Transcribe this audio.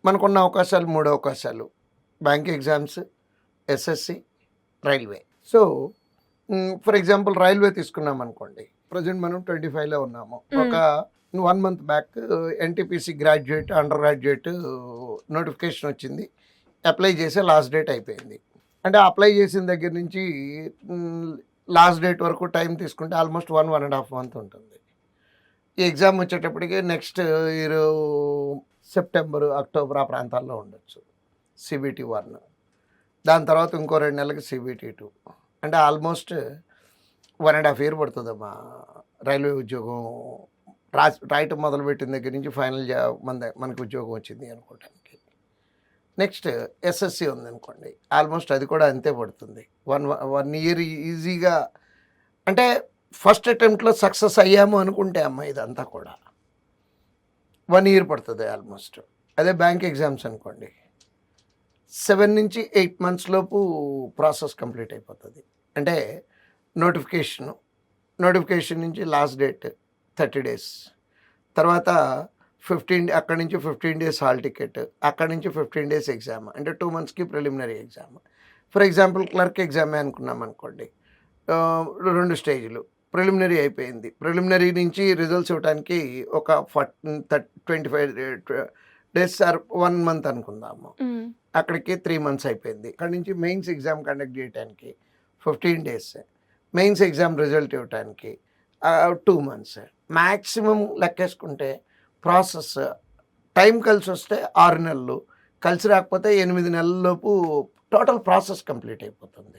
మనకున్న అవకాశాలు 3 అవకాశాలు. Bank exams, SSC, railway. So, for example railway తీసుకున్నామనుకోండి. ప్రెజెంట్ మనం 25లో ఉన్నాము. ఒక 1 month back NTPC graduate, under graduate notification వచ్చింది. అప్లై చేసే లాస్ట్ డేట్ అయిపోయింది. అంటే అప్లై చేసిన దగ్గర నుంచి లాస్ట్ డేట్ వరకు టైం తీసుకుంటే ఆల్మోస్ట్ 1.5 మంత్ ఉంటుంది. ఈ ఎగ్జామ్ వచ్చేటప్పటికి నెక్స్ట్ ఇయర్ సెప్టెంబర్, అక్టోబర్ ఆ ప్రాంతాల్లో ఉండొచ్చు. సిబిటీ 1, దాని తర్వాత ఇంకో 2 నెలలకి సిబిటీ 2. అంటే ఆల్మోస్ట్ 1.5 ఇయర్ పడుతుందమ్మా రైల్వే ఉద్యోగం రాయటం మొదలుపెట్టిన దగ్గర నుంచి ఫైనల్ మనకి ఉద్యోగం వచ్చింది అనుకోవటానికి. నెక్స్ట్ ఎస్ఎస్సి ఉందనుకోండి, ఆల్మోస్ట్ అది కూడా అంతే పడుతుంది. 1 ఇయర్ ఈజీగా. అంటే ఫస్ట్ అటెంప్ట్లో సక్సెస్ అయ్యాము అనుకుంటే అమ్మ ఇదంతా కూడా 1 ఇయర్ పడుతుంది ఆల్మోస్ట్. అదే బ్యాంక్ ఎగ్జామ్స్ అనుకోండి, 7 నుంచి 8 మంత్స్ లోపు ప్రాసెస్ కంప్లీట్ అయిపోతుంది. అంటే నోటిఫికేషన్ నుంచి లాస్ట్ డేట్ 30 డేస్, తర్వాత అక్కడి నుంచి 15 డేస్ హాల్ టికెట్, అక్కడి నుంచి 15 డేస్ ఎగ్జామ్. అంటే 2 మంత్స్కి preliminary exam. For example clerk ఎగ్జామే అనుకున్నాం అనుకోండి, 2 స్టేజ్లు. ప్రిలిమినరీ అయిపోయింది. ప్రిలిమినరీ నుంచి రిజల్ట్స్ ఇవ్వడానికి ఒక 25 డేస్ 1 మంత్ అనుకుందాము. అక్కడికి 3 మంత్స్ అయిపోయింది. అక్కడి నుంచి మెయిన్స్ ఎగ్జామ్ కండక్ట్ చేయడానికి 15 డేస్, మెయిన్స్ ఎగ్జామ్ రిజల్ట్ ఇవ్వడానికి 2 మంత్స్. మ్యాక్సిమం లెక్కేసుకుంటే ప్రాసెస్ టైం కలిసి వస్తే 6 నెలలు, కలిసి రాకపోతే 8 నెలల లోపు టోటల్ ప్రాసెస్ కంప్లీట్ అయిపోతుంది.